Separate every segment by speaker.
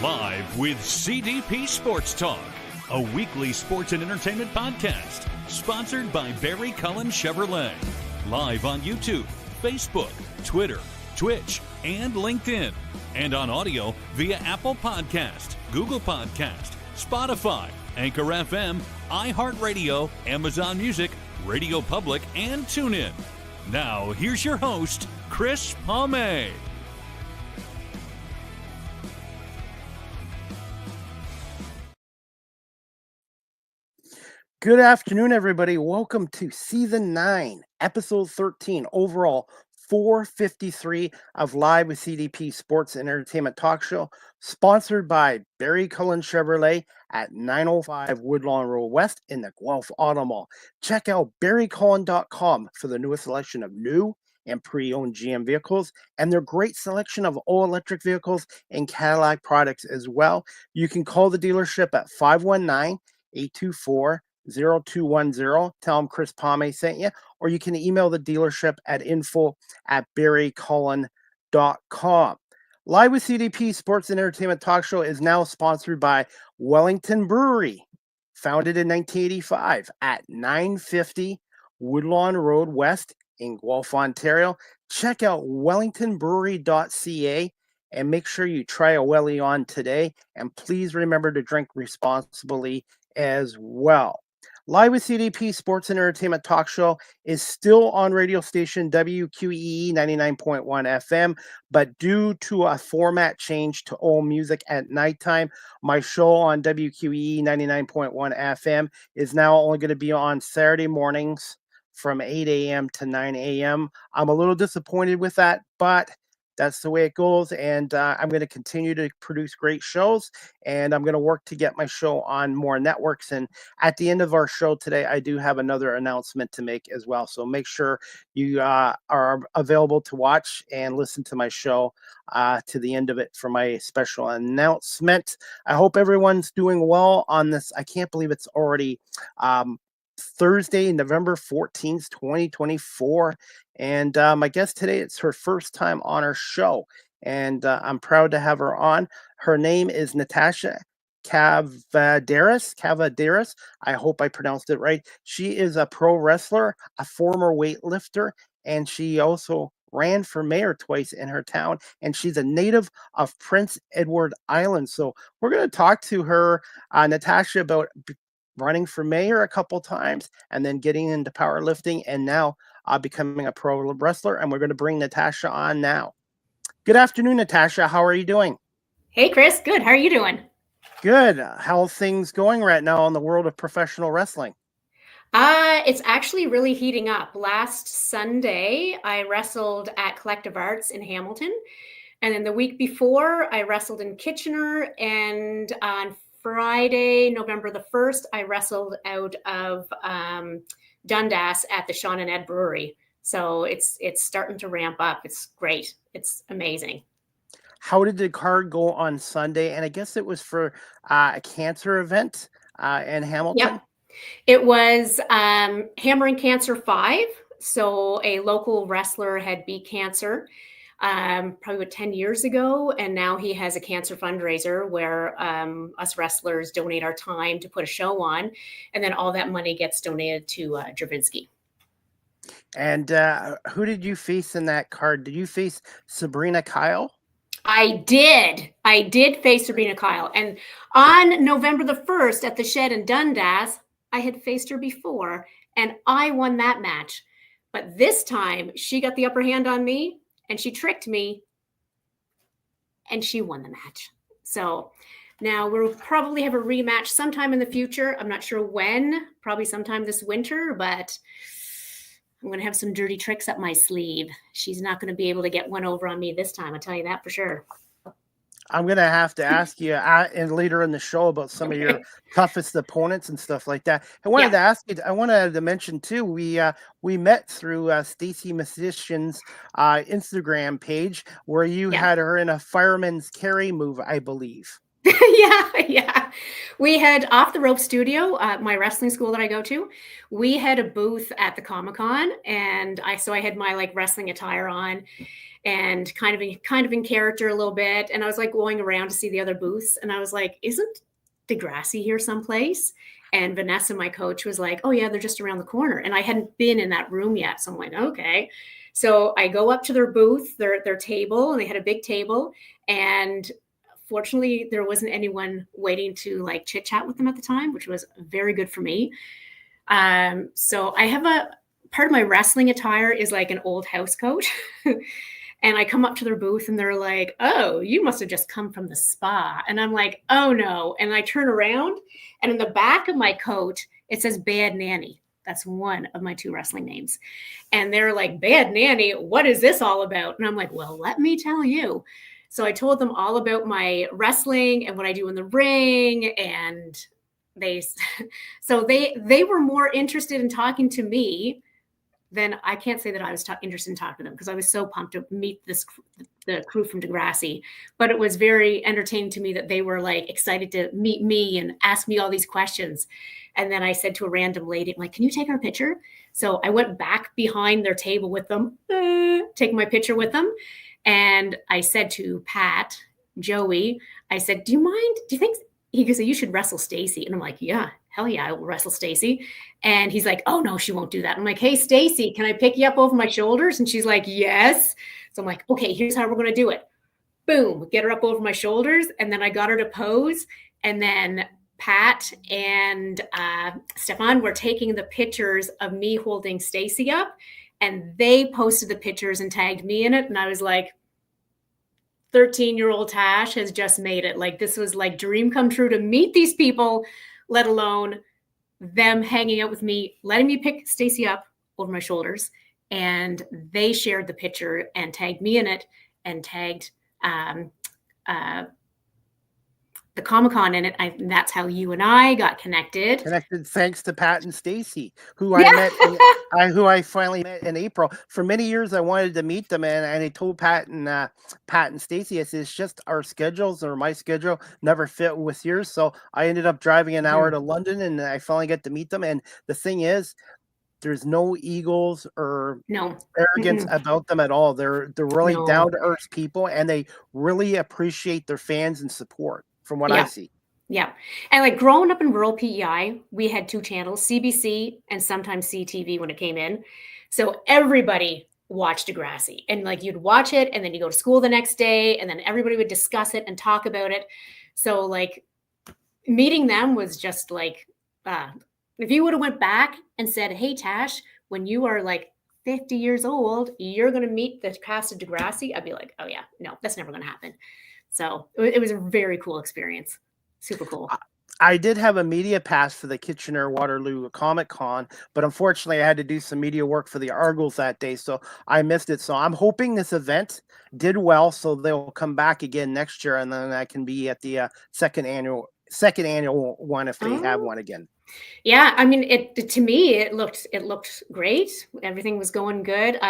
Speaker 1: Live with CDP Sports Talk, a weekly sports and entertainment podcast sponsored by Barry Cullen Chevrolet. Live on YouTube, Facebook, Twitter, Twitch, and LinkedIn. And on audio via Apple Podcast, Google Podcast, Spotify, Anchor FM, iHeartRadio, Amazon Music, Radio Public, and TuneIn. Now, here's your host, Chris Palme.
Speaker 2: Good afternoon, everybody. Welcome to Season 9, Episode 13, overall 453 of Live with CDP Sports and Entertainment Talk Show, sponsored by Barry Cullen Chevrolet at 905 Woodlawn Road West in the Guelph Auto Mall. Check out barrycullen.com for the newest selection of new and pre-owned GM vehicles and their great selection of all-electric vehicles and Cadillac products as well. You can call the dealership at 519-824-0210. Tell them Chris Palme sent you, or you can email the dealership at info@barrycullen.com. Live with CDP Sports and Entertainment Talk Show is now sponsored by Wellington Brewery, founded in 1985 at 950 Woodlawn Road West in Guelph, Ontario. Check out wellingtonbrewery.ca and make sure you try a Welly on today. And please remember to drink responsibly as well. Live with CDP Sports and Entertainment Talk Show is still on radio station WQEE 99.1 FM, but due to a format change to all music at nighttime, my show on WQEE 99.1 FM is now only going to be on Saturday mornings from 8 a.m. to 9 a.m. I'm a little disappointed with that, but that's the way it goes, and I'm going to continue to produce great shows, and I'm going to work to get my show on more networks. And at the end of our show today, I do have another announcement to make as well. So make sure you are available to watch and listen to my show to the end of it for my special announcement. I hope everyone's doing well on this. I can't believe it's already Thursday, November 14th, 2024. And my guest today, it's her first time on our show. And I'm proud to have her on. Her name is Natasha Kvedaras. I hope I pronounced it right. She is a pro wrestler, a former weightlifter, and she also ran for mayor twice in her town. And she's a native of Prince Edward Island. So we're going to talk to her, Natasha, about running for mayor a couple times and then getting into powerlifting and now becoming a pro wrestler. And we're going to bring Natasha on now. Good afternoon, Natasha. How are you doing?
Speaker 3: Hey, Chris. Good. How are you doing?
Speaker 2: Good. How are things going right now in the world of professional wrestling?
Speaker 3: It's actually really heating up. Last Sunday, I wrestled at Collective Arts in Hamilton. And then the week before, I wrestled in Kitchener. And on Friday, November the 1st, I wrestled out of Dundas at the Sean and Ed Brewery. So it's starting to ramp up. It's great. It's amazing.
Speaker 2: How did the card go on Sunday? And I guess it was for a cancer event in Hamilton?
Speaker 3: Yep. It was Hammering Cancer 5. So a local wrestler had beat cancer probably about 10 years ago. And now he has a cancer fundraiser where us wrestlers donate our time to put a show on. And then all that money gets donated to Dravinsky.
Speaker 2: And who did you face in that card? Did you face Sabrina Kyle?
Speaker 3: I did face Sabrina Kyle. And on November the 1st at the Shed in Dundas, I had faced her before and I won that match. But this time she got the upper hand on me. And she tricked me, and she won the match. So now we'll probably have a rematch sometime in the future. I'm not sure when, probably sometime this winter, but I'm going to have some dirty tricks up my sleeve. She's not going to be able to get one over on me this time. I'll tell you that for sure.
Speaker 2: I'm going to have to ask you and later in the show about some of your toughest opponents and stuff like that. I wanted to ask you, I wanted to mention too, we met through Stacy Musician's Instagram page where you had her in a fireman's carry move, I believe.
Speaker 3: Yeah. We had Off the Rope Studio, my wrestling school that I go to. We had a booth at the Comic-Con, and I had my wrestling attire on. and kind of in character a little bit. And I was like going around to see the other booths, and I was like, isn't Degrassi here someplace? And Vanessa, my coach, was like, oh yeah, they're just around the corner. And I hadn't been in that room yet. So I'm like, okay. So I go up to their booth, their table, and they had a big table. And fortunately, there wasn't anyone waiting to like chit chat with them at the time, which was very good for me. So I have a part of my wrestling attire is like an old house coat. And I come up to their booth and they're like, oh, you must have just come from the spa. And I'm like, oh no. And I turn around, and in the back of my coat, it says Bad Nanny. That's one of my 2 wrestling names. And they're like, Bad Nanny, what is this all about? And I'm like, well, let me tell you. So I told them all about my wrestling and what I do in the ring. And they were more interested in talking to me than I can't say that I was interested in talking to them, because I was so pumped to meet the crew from Degrassi. But it was very entertaining to me that they were like excited to meet me and ask me all these questions. And then I said to a random lady, I'm like, can you take our picture? So I went back behind their table with them, taking my picture with them. And I said to Pat, Joey, I said, do you think, he goes, you should wrestle Stacy. And I'm like, yeah, hell yeah, I will wrestle Stacy. And he's like, oh no, she won't do that. I'm like, hey, Stacy, can I pick you up over my shoulders? And she's like, yes. So I'm like, okay, here's how we're going to do it. Boom, get her up over my shoulders. And then I got her to pose. And then Pat and Stefan were taking the pictures of me holding Stacy up, and they posted the pictures and tagged me in it. And I was like, 13-year-old Tash has just made it. Like, this was like dream come true to meet these people, let alone them hanging out with me, letting me pick Stacy up over my shoulders. And they shared the picture and tagged me in it, and tagged the Comic-Con in it. And that's how you and I got connected.
Speaker 2: Thanks to Pat and Stacy, who I finally met in April. For many years, I wanted to meet them, and I told Pat and Stacy, I said, it's just our schedules, or my schedule never fit with yours. So I ended up driving an hour to London, and I finally get to meet them. And the thing is, there's no egos or arrogance about them at all. They're really down to earth people, and they really appreciate their fans and support, from what I see.
Speaker 3: Yeah. And like growing up in rural PEI, we had 2 channels, CBC and sometimes CTV when it came in. So everybody watched Degrassi, and like you'd watch it, and then you go to school the next day, and then everybody would discuss it and talk about it. So like meeting them was just like, if you would have went back and said, hey, Tash, when you are like 50 years old, you're going to meet the cast of Degrassi, I'd be like, oh yeah, no, that's never going to happen. So it was a very cool experience. Super cool.
Speaker 2: I did have a media pass for the Kitchener-Waterloo Comic-Con, but unfortunately I had to do some media work for the Argos that day, so I missed it. So I'm hoping this event did well, so they'll come back again next year, and then I can be at the second annual one if they have one again.
Speaker 3: Yeah, I mean, to me, it looked great. Everything was going good.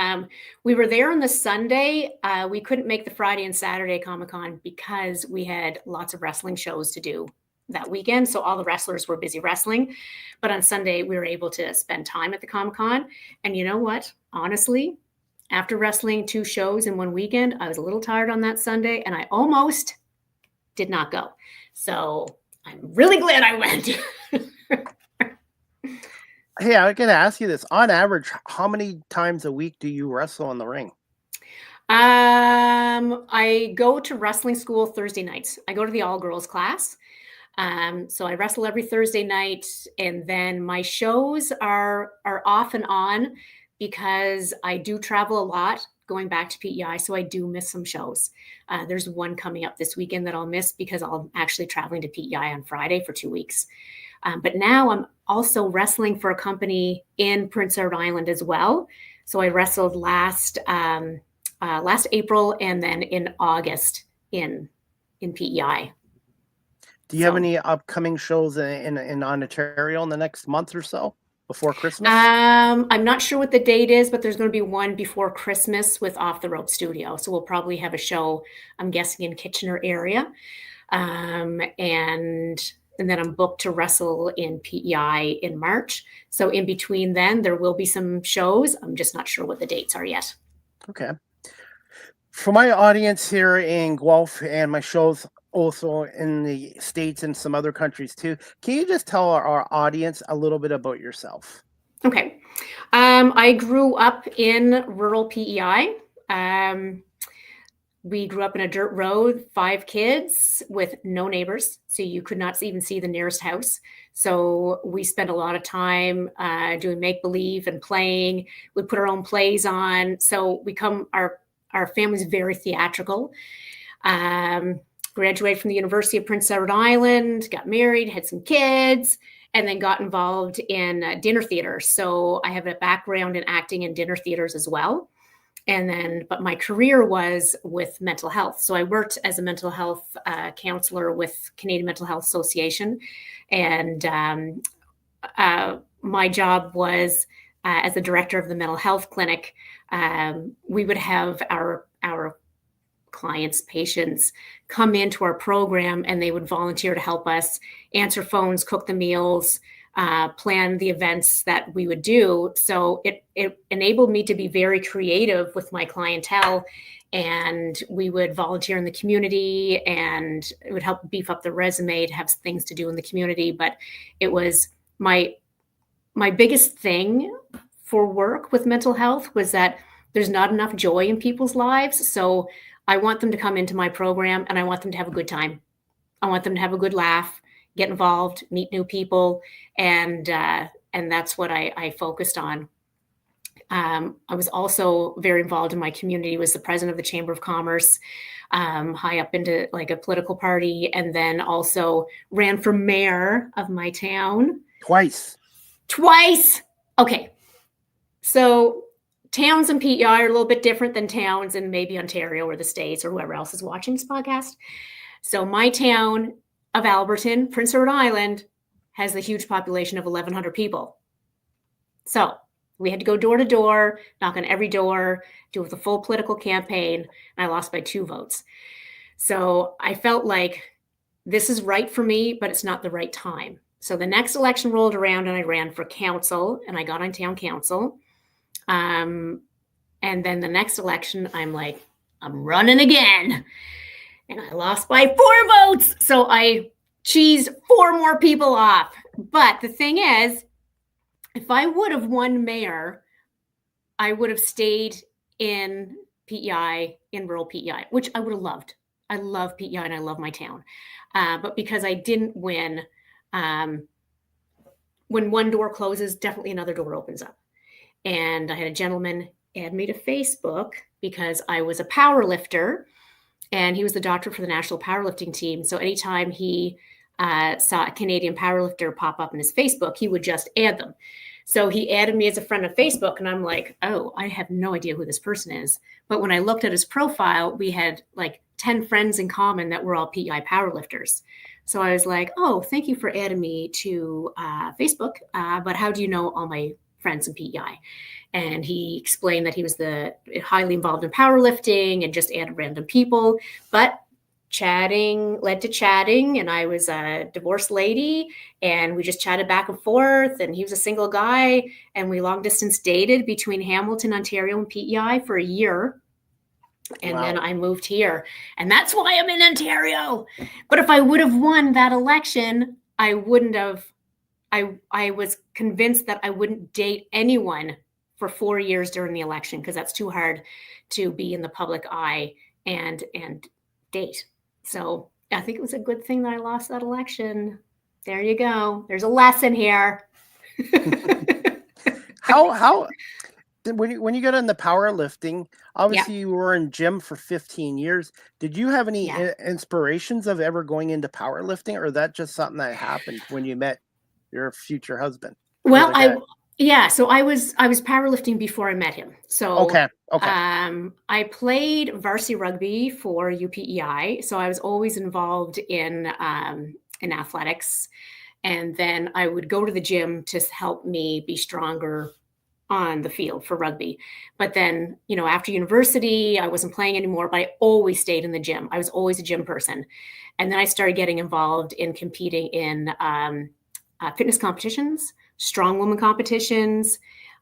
Speaker 3: We were there on the Sunday. We couldn't make the Friday and Saturday Comic-Con because we had lots of wrestling shows to do that weekend. So all the wrestlers were busy wrestling. But on Sunday, we were able to spend time at the Comic-Con. And you know what? Honestly, after wrestling 2 shows in one weekend, I was a little tired on that Sunday, and I almost did not go. So I'm really glad I went.
Speaker 2: Hey, I got to ask you this. On average, how many times a week do you wrestle in the ring?
Speaker 3: I go to wrestling school Thursday nights. I go to the all-girls class. So I wrestle every Thursday night, and then my shows are off and on because I do travel a lot going back to PEI, so I do miss some shows. There's one coming up this weekend that I'll miss because I'm actually traveling to PEI on Friday for 2 weeks. But now I'm also wrestling for a company in Prince Edward Island as well. So I wrestled last April, and then in August in PEI.
Speaker 2: Do you have any upcoming shows in Ontario in the next month or so before Christmas?
Speaker 3: I'm not sure what the date is, but there's going to be one before Christmas with Off the Rope Studio. So we'll probably have a show, I'm guessing, in Kitchener area. And then I'm booked to wrestle in PEI in March. So in between then, there will be some shows. I'm just not sure what the dates are yet.
Speaker 2: Okay. For my audience here in Guelph and my shows also in the States and some other countries too, can you just tell our audience a little bit about yourself?
Speaker 3: Okay. I grew up in rural PEI. We grew up in a dirt road, 5 kids with no neighbors. So you could not even see the nearest house. So we spent a lot of time doing make-believe and playing. We put our own plays on. So our family's very theatrical. Graduated from the University of Prince Edward Island, got married, had some kids, and then got involved in dinner theater. So I have a background in acting in dinner theaters as well. But my career was with mental health. So I worked as a mental health counselor with Canadian Mental Health Association. And my job was as the director of the mental health clinic. We would have our clients, patients come into our program, and they would volunteer to help us answer phones, cook the meals, plan the events that we would do. So it enabled me to be very creative with my clientele, and we would volunteer in the community, and it would help beef up the resume to have things to do in the community. But it was my biggest thing for work with mental health was that there's not enough joy in people's lives. So I want them to come into my program, and I want them to have a good time. I want them to have a good laugh, get involved, meet new people. And that's what I focused on. I was also very involved in my community, was the president of the Chamber of Commerce, high up into like a political party, and then also ran for mayor of my town.
Speaker 2: Twice.
Speaker 3: Okay. So towns and PEI are a little bit different than towns in maybe Ontario or the States or whoever else is watching this podcast. So my town of Alberton, Prince Edward Island, has a huge population of 1,100 people. So we had to go door to door, knock on every door, do the full political campaign, and I lost by 2 votes. So I felt like this is right for me, but it's not the right time. So the next election rolled around, and I ran for council, and I got on town council. And then the next election, I'm like, I'm running again. And I lost by 4 votes. So I cheesed 4 more people off. But the thing is, if I would have won mayor, I would have stayed in PEI, in rural PEI, which I would have loved. I love PEI and I love my town. But because I didn't win, when one door closes, definitely another door opens up. And I had a gentleman add me to Facebook because I was a power lifter, and he was the doctor for the national powerlifting team. So anytime he saw a Canadian powerlifter pop up in his Facebook, he would just add them. So he added me as a friend on Facebook, and I'm like, oh, I have no idea who this person is. But when I looked at his profile, we had like 10 friends in common that were all PEI powerlifters. So I was like, oh, thank you for adding me to Facebook. But how do you know all my friends in PEI? And he explained that he was highly involved in powerlifting and just added random people. But chatting led to chatting, and I was a divorced lady, and we just chatted back and forth, and he was a single guy, and we long distance dated between Hamilton, Ontario and PEI for a year. And then I moved here, and that's why I'm in Ontario. But if I would have won that election, I wouldn't have. I was convinced that I wouldn't date anyone for 4 years during the election, because that's too hard to be in the public eye and date. So I think it was a good thing that I lost that election. There you go. There's a lesson here.
Speaker 2: How when you got into powerlifting, obviously you were in gym for 15 years. Did you have any inspirations of ever going into powerlifting, or that just something that happened when you met your future husband?
Speaker 3: Well, so I was powerlifting before I met him. So
Speaker 2: okay.
Speaker 3: I played varsity rugby for UPEI, so I was always involved in athletics, and then I would go to the gym to help me be stronger on the field for rugby. But then, after university, I wasn't playing anymore, but I always stayed in the gym. I was always a gym person. And then I started getting involved in competing in fitness competitions, strong woman competitions.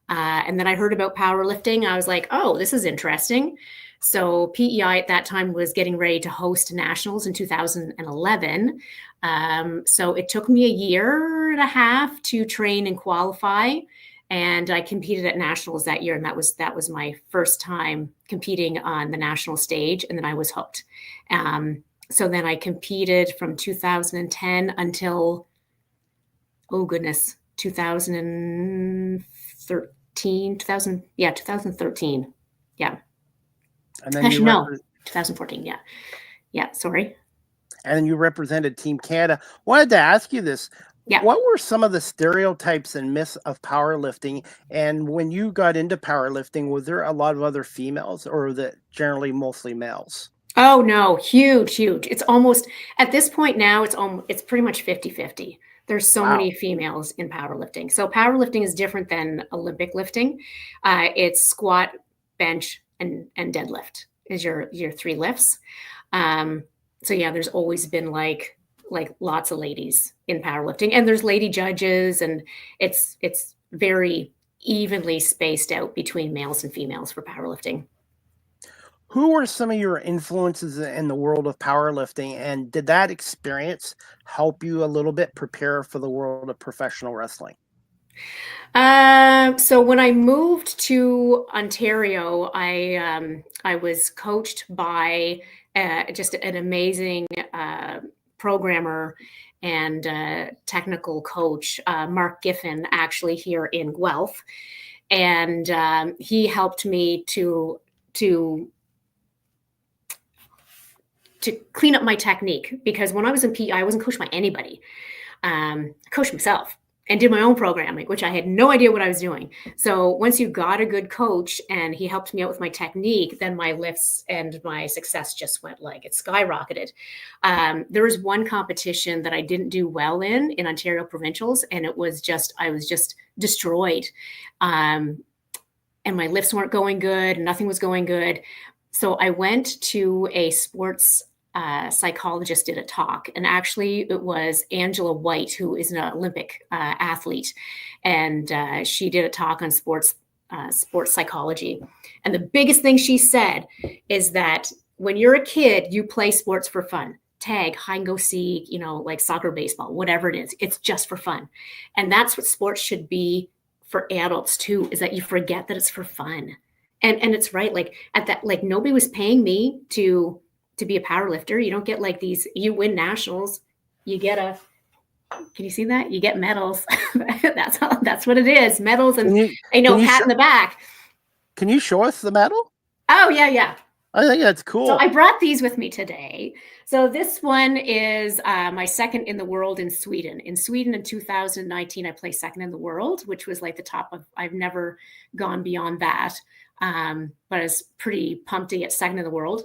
Speaker 3: And then I heard about powerlifting. I was like, oh, this is interesting. So PEI at that time was getting ready to host nationals in 2011. So it took me a year and a half to train and qualify. And I competed at nationals that year. And that was my first time competing on the national stage. And then I was hooked. So then I competed from 2010 until, oh goodness, 2013. Yeah.
Speaker 2: And then
Speaker 3: Actually, no, 2014. Yeah. Yeah. Sorry.
Speaker 2: And then you represented Team Canada. Wanted to ask you this.
Speaker 3: Yeah.
Speaker 2: What were some of the stereotypes and myths of powerlifting? And when you got into powerlifting, was there a lot of other females, or was it generally mostly males?
Speaker 3: Oh no, huge. It's almost, at this point now, it's pretty much 50-50. There's so many females in powerlifting. So powerlifting is different than Olympic lifting. It's squat, bench, and deadlift is your three lifts. So yeah, there's always been like lots of ladies in powerlifting, and there's lady judges, and it's very evenly spaced out between males and females for powerlifting.
Speaker 2: Who were some of your influences in the world of powerlifting, and did that experience help you a little bit prepare for the world of professional wrestling?
Speaker 3: So when I moved to Ontario, I was coached by just an amazing programmer and technical coach, Mark Giffen, actually here in Guelph, and he helped me to clean up my technique, because when I was in PE, I wasn't coached by anybody. I coached myself and did my own programming, which I had no idea what I was doing. So once you got a good coach and he helped me out with my technique, then my lifts and my success just went it skyrocketed. There was one competition that I didn't do well in Ontario Provincials, and I was just destroyed. And my lifts weren't going good, and nothing was going good. So I went to a sports psychologist, did a talk, and actually it was Angela White, who is an Olympic athlete, and she did a talk on sports psychology. And the biggest thing she said is that when you're a kid, you play sports for fun. Tag, hide and go seek, like soccer, baseball, whatever it is, it's just for fun. And that's what sports should be for adults too, is that you forget that it's for fun. And it's right. Nobody was paying me to be a power lifter. You don't get these, you win nationals, you get can you see that? You get medals. That's what it is. Medals and pat in the back.
Speaker 2: Can you show us the medal?
Speaker 3: Oh yeah.
Speaker 2: I think that's cool.
Speaker 3: So I brought these with me today. So this one is my second in the world in Sweden. In Sweden in 2019, I placed second in the world, which was the top of, I've never gone beyond that. But I was pretty pumped to get second in the world.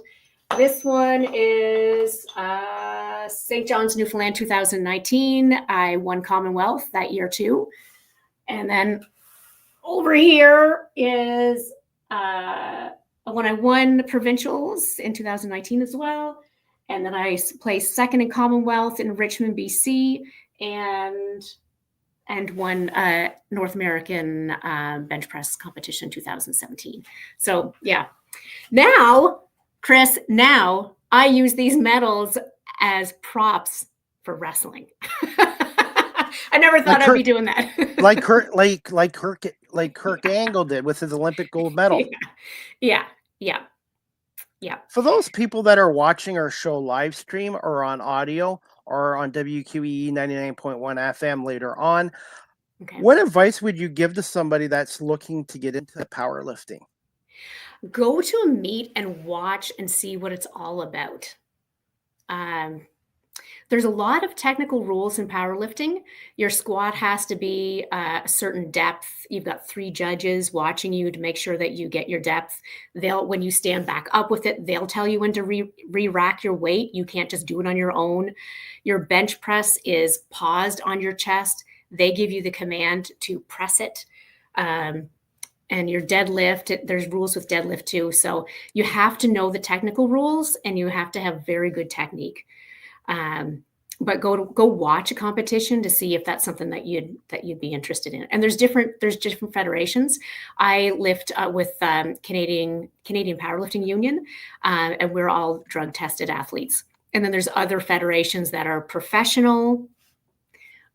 Speaker 3: This one is St. John's, Newfoundland, 2019. I won Commonwealth that year too. And then over here is when I won provincials in 2019 as well. And then I placed second in Commonwealth in Richmond, BC, and won North American bench press competition in 2017. So yeah, now, Chris, I use these medals as props for wrestling. I never thought I'd be doing that.
Speaker 2: like Kurt Angle did with his Olympic gold medal.
Speaker 3: Yeah.
Speaker 2: For those people that are watching our show live stream or on audio or on WQEE 99.1 FM later on, what advice would you give to somebody that's looking to get into powerlifting?
Speaker 3: Go to a meet and watch and see what it's all about. There's a lot of technical rules in powerlifting. Your squat has to be a certain depth. You've got 3 judges watching you to make sure that you get your depth. When you stand back up with it, they'll tell you when to re-rack your weight. You can't just do it on your own. Your bench press is paused on your chest. They give you the command to press it. And your deadlift, there's rules with deadlift too. So you have to know the technical rules, and you have to have very good technique. but go watch a competition to see if that's something that you'd be interested in. And there's different federations. I lift with Canadian Powerlifting Union, and we're all drug tested athletes. And then there's other federations that are professional,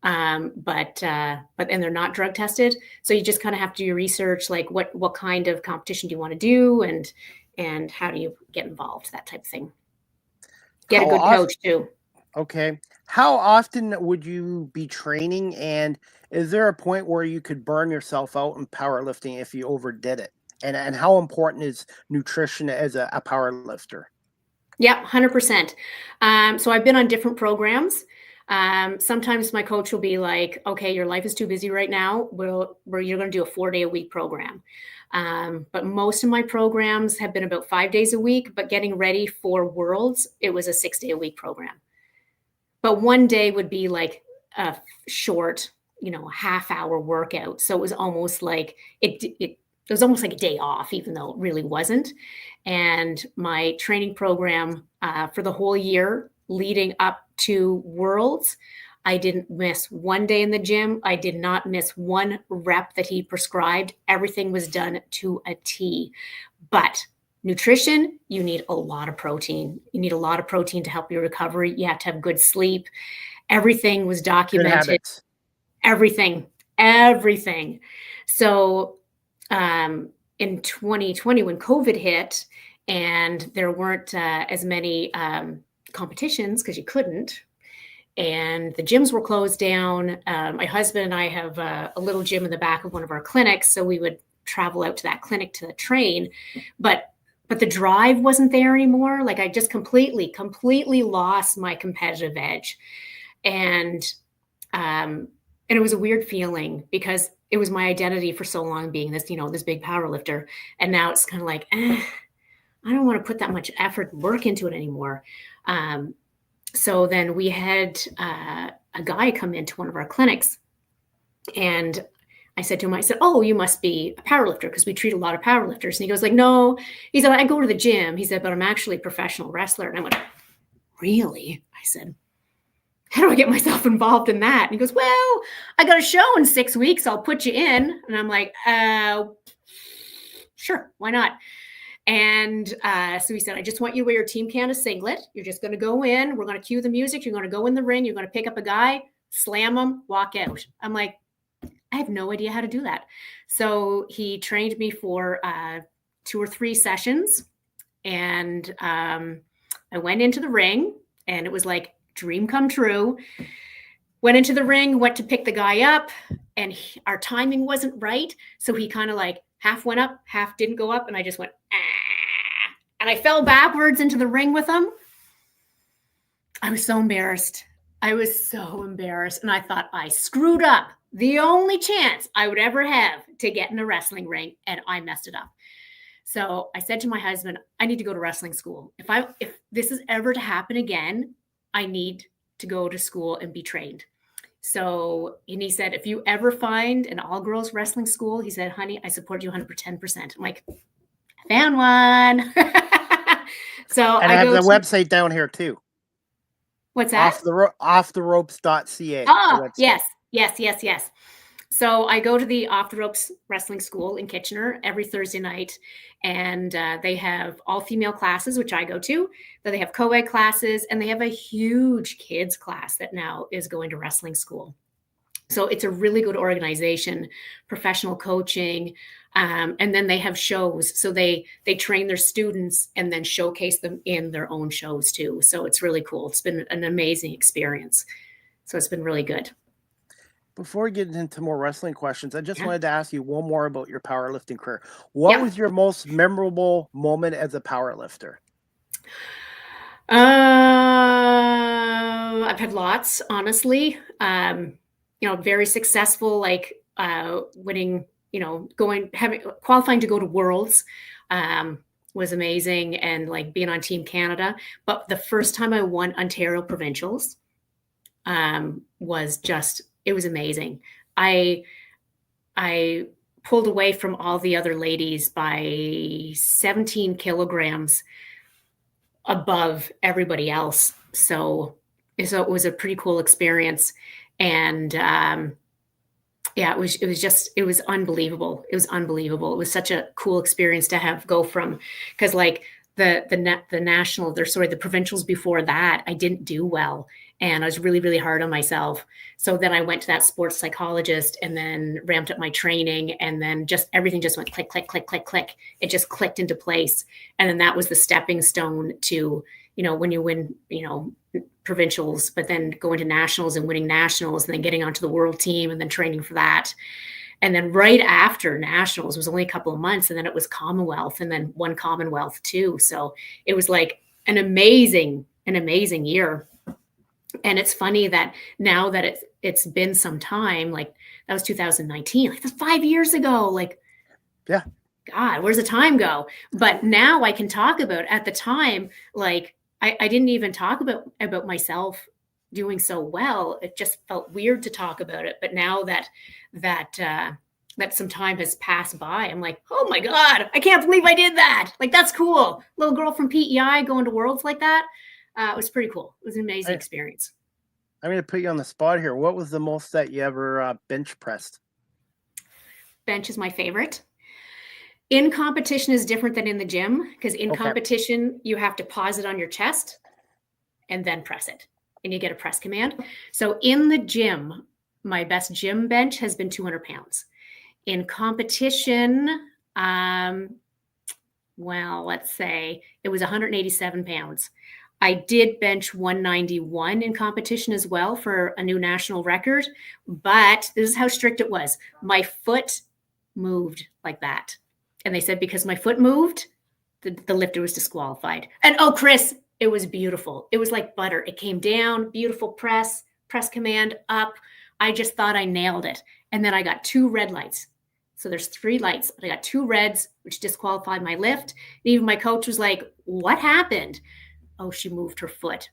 Speaker 3: but they're not drug tested. So you just kind of have to do your research, like what kind of competition do you want to do, and how do you get involved, that type of thing. Get a good coach too.
Speaker 2: Okay. How often would you be training, and is there a point where you could burn yourself out in powerlifting if you overdid it? And how important is nutrition as a powerlifter?
Speaker 3: Yeah, 100%. So I've been on different programs. Sometimes my coach will be like, okay, your life is too busy right now. You're going to do a 4-day-a-week program. But most of my programs have been about 5 days a week, but getting ready for Worlds, it was a 6-day-a-week program. But one day would be like a short, half-hour workout. So it was almost like it was almost like a day off, even though it really wasn't. And my training program for the whole year leading up to Worlds, I didn't miss one day in the gym. I did not miss one rep that he prescribed. Everything was done to a T. But nutrition, you need a lot of protein. You need a lot of protein to help your recovery. You have to have good sleep. Everything was documented. Everything. So in 2020, when COVID hit and there weren't as many competitions because you couldn't, and the gyms were closed down, my husband and I have a little gym in the back of one of our clinics, so we would travel out to that clinic to train, but the drive wasn't there anymore. Like I just completely lost my competitive edge. And it was a weird feeling because it was my identity for so long being this, this big power lifter. And now it's kind of like, I don't want to put that much effort and work into it anymore. So then we had a guy come into one of our clinics, and I said to him, oh, you must be a powerlifter because we treat a lot of powerlifters. And he goes like, no. He said, I go to the gym. He said, but I'm actually a professional wrestler. And I went, really? I said, how do I get myself involved in that? And he goes, well, I got a show in 6 weeks. I'll put you in. And I'm like, sure, why not? And so he said, I just want you to wear your Team Canada singlet. You're just going to go in. We're going to cue the music. You're going to go in the ring. You're going to pick up a guy, slam him, walk out. I'm like, I have no idea how to do that. So he trained me for 2 or 3 sessions. And I went into the ring, and it was like dream come true. Went into the ring, went to pick the guy up, and our timing wasn't right. So he kind of like half went up, half didn't go up. And I just went, and I fell backwards into the ring with him. I was so embarrassed. And I thought I screwed up the only chance I would ever have to get in a wrestling ring, and I messed it up. So I said to my husband, I need to go to wrestling school. If this is ever to happen again, I need to go to school and be trained. So, and he said, if you ever find an all-girls wrestling school, he said, honey, I support you 110%. I'm like, I found one. So
Speaker 2: and I have the website down here too.
Speaker 3: What's that?
Speaker 2: Offtheropes.ca.
Speaker 3: Oh, yes. So I go to the Off the Ropes Wrestling School in Kitchener every Thursday night, and they have all-female classes, which I go to. Then they have co-ed classes, and they have a huge kids class that now is going to wrestling school. So it's a really good organization, professional coaching, and then they have shows. So they train their students and then showcase them in their own shows too. So it's really cool. It's been an amazing experience. So it's been really good.
Speaker 2: Before we get into more wrestling questions, I just wanted to ask you one more about your powerlifting career. What was your most memorable moment as a powerlifter?
Speaker 3: I've had lots, honestly. Very successful, like winning, qualifying to go to Worlds was amazing, and like being on Team Canada. But the first time I won Ontario Provincials was just, it was amazing. I pulled away from all the other ladies by 17 kilograms above everybody else. So So it was a pretty cool experience. And yeah, it was unbelievable. It was unbelievable. It was such a cool experience to go from, because like the provincials before that, I didn't do well. And I was really, really hard on myself. So then I went to that sports psychologist and then ramped up my training. And then everything just went click, click, click, click, click. It just clicked into place. And then that was the stepping stone to, when you win, provincials, but then going to nationals and winning nationals and then getting onto the world team and then training for that. And then right after nationals was only a couple of months. And then it was Commonwealth and then one Commonwealth too. So it was like an amazing year. And it's funny that now that it's been some time, like that was 2019, like that's 5 years ago. Like,
Speaker 2: yeah,
Speaker 3: God, where's the time go? But now I can talk about, at the time, like I didn't even talk about myself doing so well. It just felt weird to talk about it. But now that some time has passed by, I'm like, oh my God, I can't believe I did that. Like, that's cool. Little girl from PEI going to worlds like that. It was pretty cool. It was an amazing experience.
Speaker 2: I'm going to put you on the spot here. What was the most that you ever bench pressed?
Speaker 3: Bench is my favorite. In competition is different than in the gym, because in competition, you have to pause it on your chest and then press it, and you get a press command. So in the gym, my best gym bench has been 200 pounds. In competition, let's say it was 187 pounds. I did bench 191 in competition as well for a new national record, but this is how strict it was. My foot moved like that. And they said, because my foot moved, the lifter was disqualified. And Chris, it was beautiful. It was like butter. It came down, beautiful press command up. I just thought I nailed it. And then I got 2 red lights. So there's 3 lights, but I got 2 reds, which disqualified my lift. And even my coach was like, what happened? Oh, she moved her foot.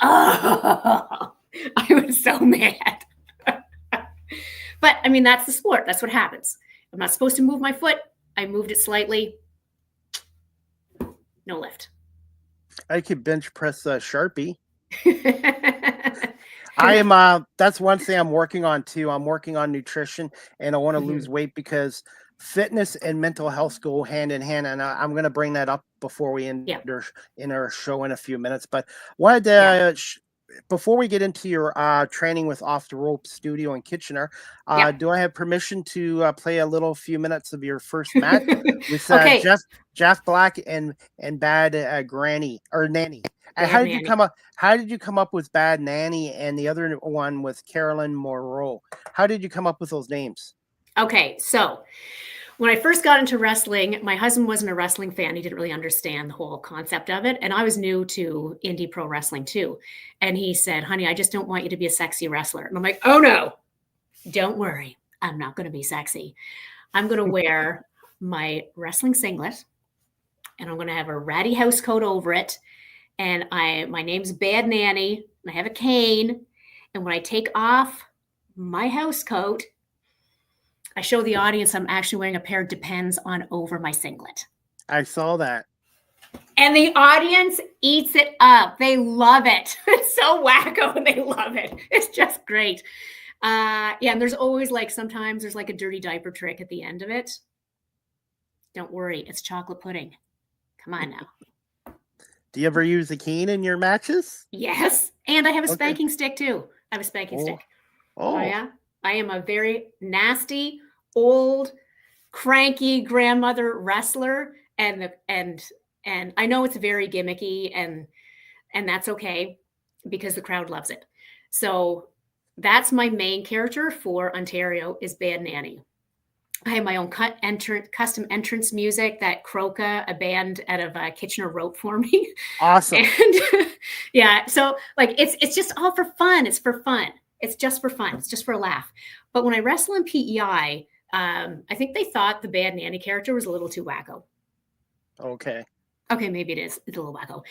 Speaker 3: Oh, I was so mad. But I mean, that's the sport. That's what happens. I'm not supposed to move my foot. I moved it slightly. No lift.
Speaker 2: I could bench press Sharpie. I am. That's one thing I'm working on too. I'm working on nutrition, and I want to lose weight because fitness and mental health go hand in hand. And I'm going to bring that up before we end our show in a few minutes. But wanted to before we get into your training with Off the Rope Studio in Kitchener, do I have permission to play a few minutes of your first match with Jeff Black and Bad Granny or Nanny? And how did you come up with Bad Nanny and the other one with Carolyn Moreau? How did you come up with those names?
Speaker 3: Okay, so when I first got into wrestling, my husband wasn't a wrestling fan. He didn't really understand the whole concept of it. And I was new to indie pro wrestling too. And he said, honey, I just don't want you to be a sexy wrestler. And I'm like, oh no, don't worry. I'm not going to be sexy. I'm going to wear my wrestling singlet and I'm going to have a ratty house coat over it. And my name's Bad Nanny and I have a cane. And when I take off my house coat, I show the audience I'm actually wearing a pair of Depends on over my singlet.
Speaker 2: I saw that.
Speaker 3: And the audience eats it up. They love it. It's so wacko and they love it. It's just great. And there's always sometimes there's a dirty diaper trick at the end of it. Don't worry, it's chocolate pudding. Come on now.
Speaker 2: Do you ever use a cane in your matches?
Speaker 3: Yes. And I have a spanking stick too. I have a spanking stick. Oh yeah. I am a very nasty, old, cranky grandmother wrestler, and I know it's very gimmicky, and that's okay because the crowd loves it. So that's my main character for Ontario is Bad Nanny. I have my own custom entrance music that Croca, a band out of Kitchener, wrote for me.
Speaker 2: Awesome.
Speaker 3: And so it's just all for fun. It's for fun. It's just for fun. It's just for a laugh. But when I wrestle in PEI, I think they thought the Bad Nanny character was a little too wacko.
Speaker 2: Okay,
Speaker 3: maybe it is. It's a little wacko.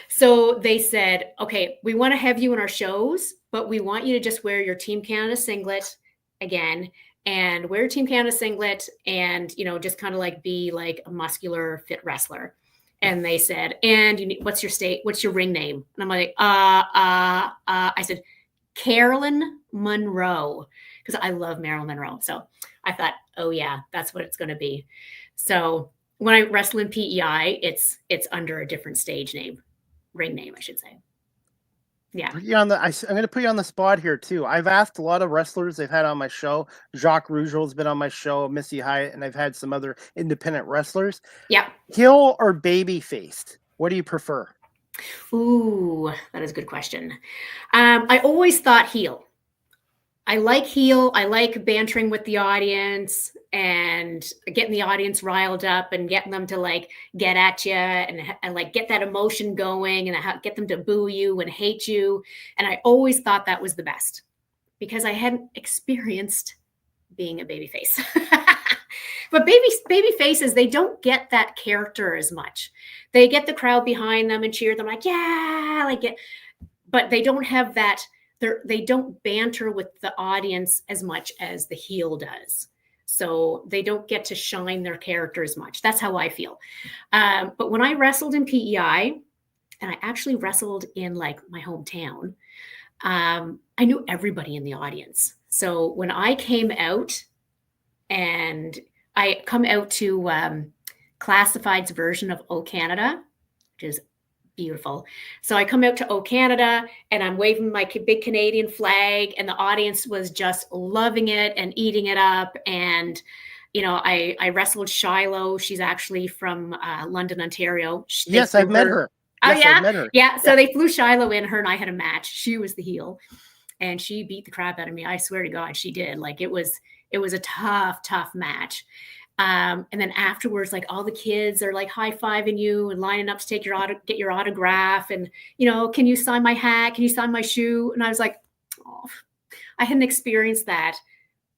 Speaker 3: So they said, okay, we want to have you in our shows, but we want you to just wear your Team Canada singlet again and wear Team Canada singlet and, just kind of be a muscular, fit wrestler. And they said, and what's your ring name? And I'm like, I said, Carolyn Monroe, because I love Marilyn Monroe. So I thought, oh yeah, that's what it's going to be. So when I wrestle in PEI, it's under a different stage name, ring name, I should say. Yeah.
Speaker 2: I'm going to put you on the spot here too. I've asked a lot of wrestlers they've had on my show. Jacques Rougeau's been on my show, Missy Hyatt, and I've had some other independent wrestlers.
Speaker 3: Yeah.
Speaker 2: Heel or baby faced? What do you prefer?
Speaker 3: Ooh, that is a good question. I always thought heel. I like heel. I like bantering with the audience and getting the audience riled up and getting them to like get at you and like get that emotion going and get them to boo you and hate you. And I always thought that was the best because I hadn't experienced being a baby face. But baby faces, they don't get that character as much. They get the crowd behind them and cheer them like, yeah, like it. But they don't have that. They don't banter with the audience as much as the heel does. So they don't get to shine their character as much. That's how I feel. But when I wrestled in PEI, and I actually wrestled in like my hometown, I knew everybody in the audience. So when I came out and I come out to Classified's version of O Canada, which is beautiful. So I come out to O Canada and I'm waving my big Canadian flag and the audience was just loving it and eating it up. And, you know, I wrestled Shiloh. She's actually from London, Ontario.
Speaker 2: Yes, I've met her.
Speaker 3: Oh,
Speaker 2: yes,
Speaker 3: yeah?
Speaker 2: I've met her.
Speaker 3: Yeah. So they flew Shiloh in. Her and I had a match. She was the heel and she beat the crap out of me. I swear to God, she did. Like it was a tough match. And then afterwards, like all the kids are like high-fiving you and lining up to take get your autograph. And, you know, can you sign my hat? Can you sign my shoe? And I was like, oh, I hadn't experienced that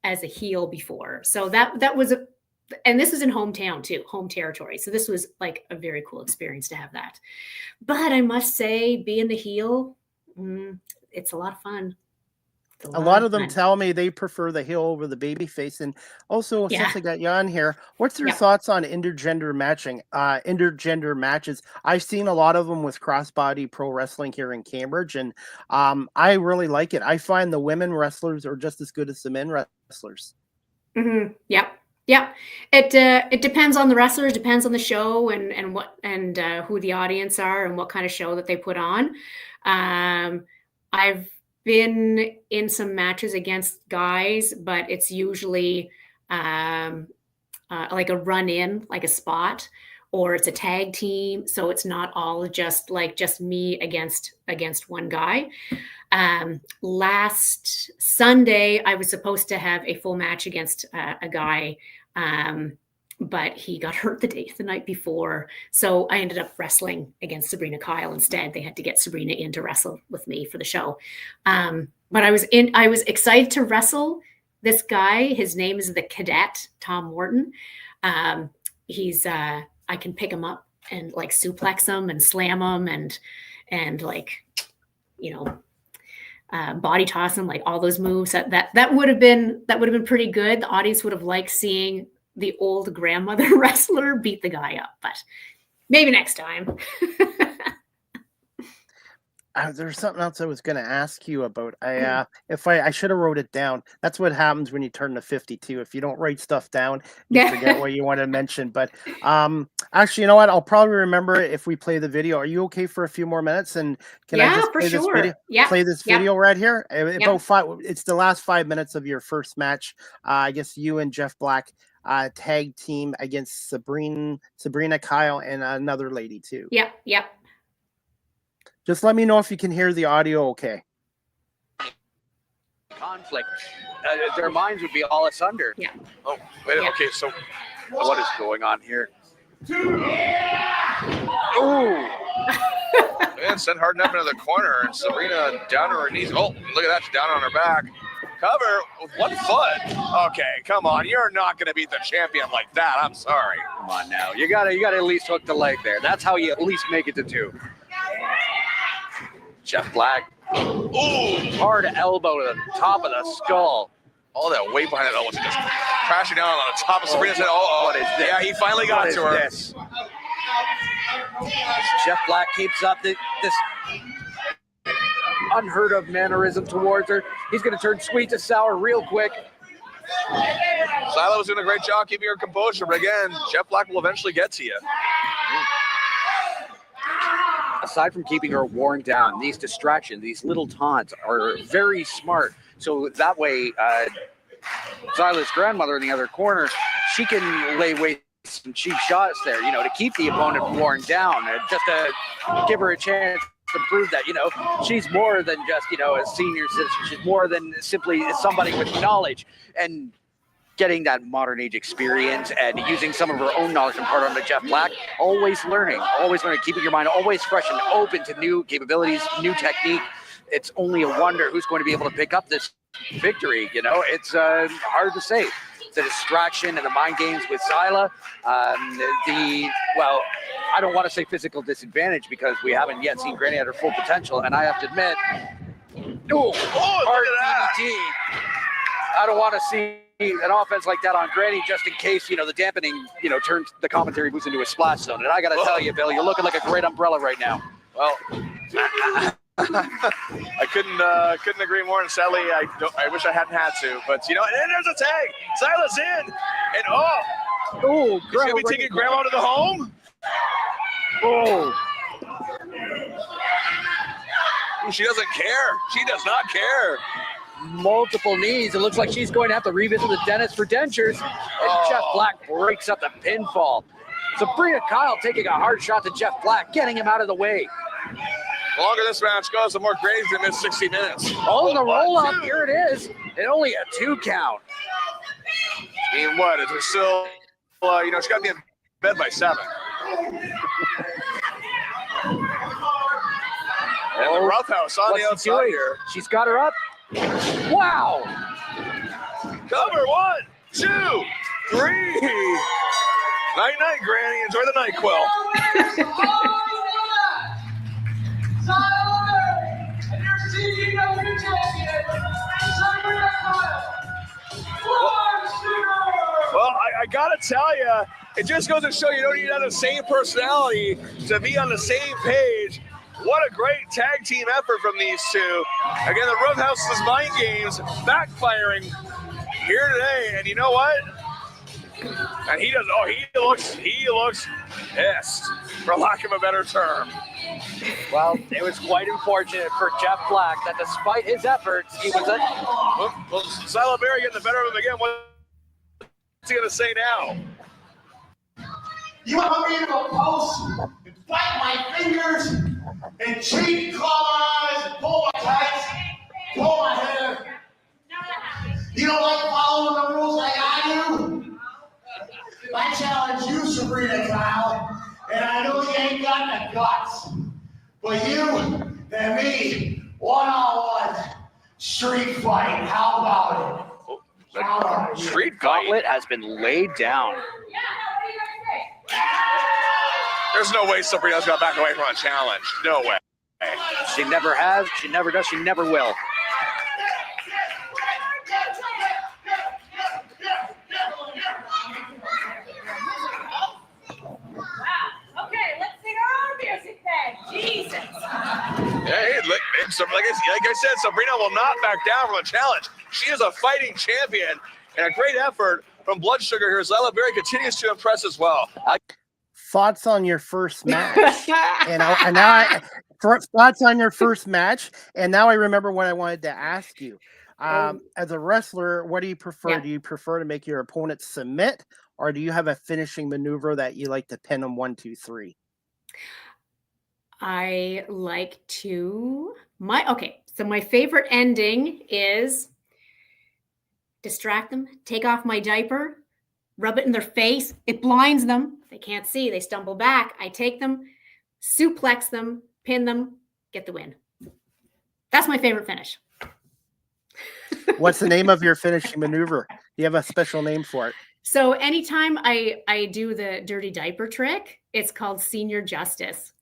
Speaker 3: as a heel before. So that was and this was in hometown too, home territory. So this was like a very cool experience to have that. But I must say, being the heel, it's a lot of fun.
Speaker 2: A lot of them tell me they prefer the heel over the baby face. And also, since I got you on here, what's your thoughts on intergender matches? I've seen a lot of them with Crossbody Pro Wrestling here in Cambridge, and I really like it. I find the women wrestlers are just as good as the men wrestlers.
Speaker 3: Mm-hmm. Yep. It depends on the wrestlers, depends on the show and who the audience are and what kind of show that they put on. I've been in some matches against guys, but it's usually like a run-in, like a spot, or it's a tag team. So it's not all just me against one guy. Last Sunday, I was supposed to have a full match against a guy, but he got hurt the night before. So I ended up wrestling against Sabrina Kyle instead. They had to get Sabrina in to wrestle with me for the show. But I was excited to wrestle this guy. His name is the Cadet, Tom Morton. He's, I can pick him up and like suplex him and slam him and like, you know, body toss him, like all those moves. That would have been pretty good. The audience would have liked seeing the old grandmother wrestler beat the guy up, but maybe next time.
Speaker 2: There's something else I was going to ask you about. I should have wrote it down. That's what happens when you turn to 52. If you don't write stuff down, you forget what you want to mention. But actually, you know what? I'll probably remember it if we play the video. Are you okay for a few more minutes? And can I just play this video?
Speaker 3: Yeah.
Speaker 2: Play this video right here. It's the last 5 minutes of your first match. I guess you and Jeff Black tag team against Sabrina Kyle and another lady too.
Speaker 3: Yep.
Speaker 2: Just let me know if you can hear the audio okay.
Speaker 4: Conflict. Their minds would be all asunder.
Speaker 3: Yeah.
Speaker 4: Oh, wait. Yeah. Okay, so what is going on here? Oh! Man, sent hard enough into the corner, and Sabrina down on her knees. Oh, look at that, she's down on her back. Cover with 1 foot. Okay, come on. You're not going to beat the champion like that. I'm sorry.
Speaker 5: Come on now. You gotta at least hook the leg there. That's how you at least make it to 2.
Speaker 4: Jeff Black.
Speaker 5: Ooh, hard elbow to the top of the skull.
Speaker 4: All that weight behind it almost just crashing down on the top of Sabrina's head.
Speaker 5: What is this?
Speaker 4: Yeah, he finally got to her.
Speaker 5: This? Jeff Black keeps up this unheard of mannerism towards her. He's going to turn sweet to sour real quick.
Speaker 4: Sila was doing a great job keeping her composure, but again, Jeff Black will eventually get to you.
Speaker 5: Aside from keeping her worn down, these distractions, these little taunts are very smart. So that way, Sila's grandmother in the other corner, she can lay waste some cheap shots there, to keep the opponent worn down, and just to give her a chance to prove that, she's more than just, a senior citizen. She's more than simply somebody with knowledge. And getting that modern age experience and using some of her own knowledge and part on to Jeff Black, always learning, keeping your mind always fresh and open to new capabilities, new technique. It's only a wonder who's going to be able to pick up this victory. It's hard to say. The distraction and the mind games with Sila, I don't want to say physical disadvantage because we haven't yet seen Granny at her full potential, and I have to admit, hard DDT. I don't want to see an offense like that on Granny just in case, the dampening, turns the commentary booth into a splash zone. And I got to tell you, Bill, you're looking like a great umbrella right now.
Speaker 4: Well, I couldn't agree more. And sadly, I wish I hadn't had to. But, and then there's a tag. Sila's in. And, he's going to be taking Grandma to the home? She doesn't care. She does not care.
Speaker 5: Multiple knees. It looks like she's going to have to revisit the dentist for dentures. And Jeff Black breaks up the pinfall. Sabrina Kyle taking a hard shot to Jeff Black, getting him out of the way.
Speaker 4: The longer this match goes, the more Granny's going to miss 60 minutes.
Speaker 5: Oh, the roll-up. Here it is. And only a 2 count.
Speaker 4: I mean, what? Is it still, she's got to be in bed by 7. And the roughhouse on the outside here.
Speaker 5: She's got her up. Wow.
Speaker 4: Cover 1, 2, 3. Night-night, Granny. Enjoy the NyQuil.
Speaker 6: And your CDP champion,
Speaker 4: well, I gotta tell you, it just goes to show you don't need to have the same personality to be on the same page. What a great tag team effort from these two. Again, the Roughhouse's mind games backfiring here today, and you know what? And he looks pissed, for lack of a better term.
Speaker 5: Well, it was quite unfortunate for Jeff Black that despite his efforts, he was
Speaker 4: Well, Sila Berry getting the better of him again. What's he going to say now?
Speaker 6: You want me to go post and bite my fingers and cheat and claw my eyes and pull my tights, pull my hair? You don't like following the rules like I do? I challenge you, Sabrina Kyle, and I know you ain't got the guts. But you and me, one-on-one, street fight. How about it?
Speaker 5: Street gauntlet has been laid down.
Speaker 4: There's no way Sabrina's going to back away from a challenge. No way.
Speaker 5: She never has. She never does. She never will.
Speaker 4: Hey, like I said, Sabrina will not back down from a challenge. She is a fighting champion, and a great effort from Blood Sugar here. Sila Berry continues to impress as well.
Speaker 2: Thoughts on your first match? Thoughts on your first match? And now I remember what I wanted to ask you. As a wrestler, what do you prefer? Yeah. Do you prefer to make your opponent submit, or do you have a finishing maneuver that you like to pin them 1, 2, 3?
Speaker 3: I like to so my favorite ending is distract them, take off my diaper, rub it in their face. It blinds them. They can't see. They stumble back. I take them, suplex them, pin them, get the win. That's my favorite finish.
Speaker 2: What's the name of your finishing maneuver? Do you have a special name for it?
Speaker 3: So anytime I do the dirty diaper trick, it's called Senior Justice.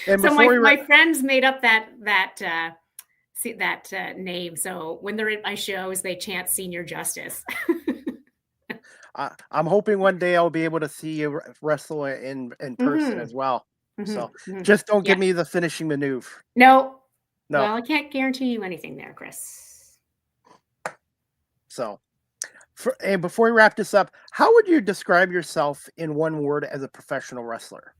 Speaker 3: So my friends made up that name. So when they're at my shows, they chant Senior Justice.
Speaker 2: I'm hoping one day I'll be able to see you wrestle in person as well. So just don't give me the finishing maneuver.
Speaker 3: No.
Speaker 2: No.
Speaker 3: Well, I can't guarantee you anything there, Chris.
Speaker 2: So, and before we wrap this up, how would you describe yourself in one word as a professional wrestler?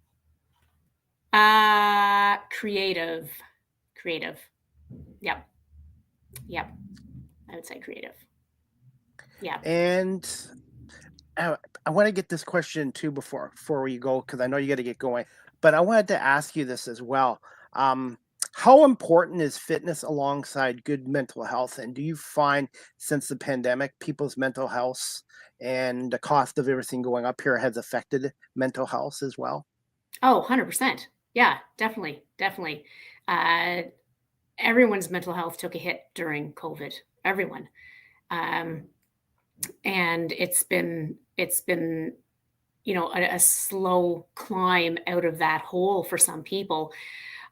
Speaker 3: Creative. Yep. I would say creative. Yeah.
Speaker 2: And I want to get this question too before we go, because I know you got to get going. But I wanted to ask you this as well. How important is fitness alongside good mental health? And do you find since the pandemic, people's mental health and the cost of everything going up here has affected mental health as well?
Speaker 3: Oh, 100%. Yeah, definitely. Everyone's mental health took a hit during COVID. Everyone. And it's been a slow climb out of that hole for some people.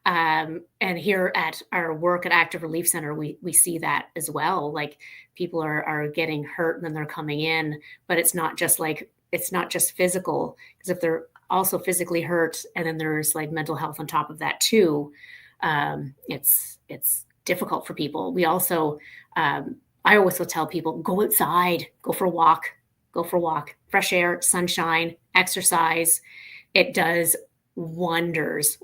Speaker 3: And here at our work at Active Relief Center, we see that as well. Like people are getting hurt and then they're coming in, but it's not just physical, because if they're also physically hurt and then there's like mental health on top of that too, it's difficult for people. We also, I always will tell people, go outside, go for a walk, fresh air, sunshine, exercise. It does wonders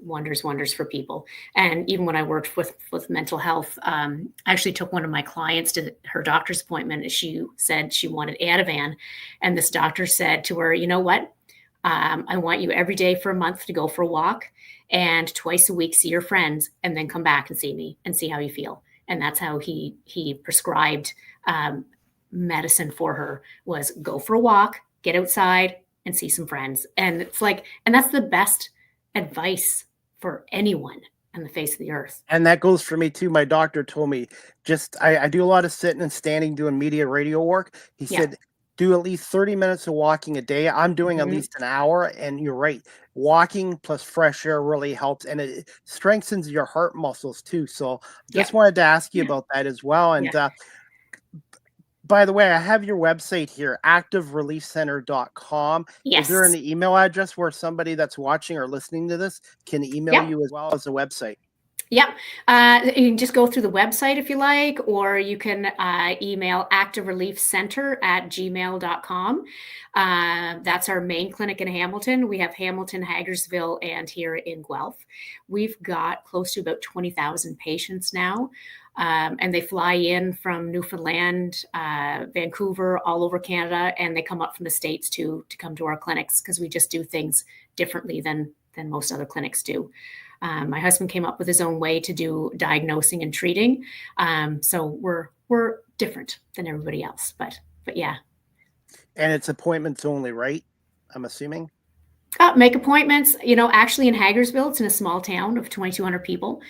Speaker 3: for people. And even when I worked with mental health, I actually took one of my clients to her doctor's appointment, and she said she wanted Ativan. And this doctor said to her, you know what? I want you every day for a month to go for a walk, and twice a week see your friends, and then come back and see me and see how you feel. And that's how he prescribed medicine for her, was go for a walk, get outside and see some friends. And it's like, and that's the best advice for anyone on the face of the earth.
Speaker 2: And that goes for me too. My doctor told me, I do a lot of sitting and standing doing media radio work. He said, do at least 30 minutes of walking a day. I'm doing at least an hour. And you're right. Walking plus fresh air really helps. And it strengthens your heart muscles too. So just wanted to ask you about that as well. And by the way, I have your website here, activereliefcenter.com.
Speaker 3: Yes.
Speaker 2: Is there an email address where somebody that's watching or listening to this can email you as well as the website?
Speaker 3: Yep. You can just go through the website if you like, or you can email activereliefcenter@gmail.com. That's our main clinic in Hamilton. We have Hamilton, Hagersville, and here in Guelph. We've got close to about 20,000 patients now. And they fly in from Newfoundland, Vancouver, all over Canada, and they come up from the States to come to our clinics, because we just do things differently than most other clinics do. My husband came up with his own way to do diagnosing and treating. So we're different than everybody else, but yeah. And
Speaker 2: it's appointments only, right? I'm assuming.
Speaker 3: Make appointments, actually in Hagersville, it's in a small town of 2,200 people.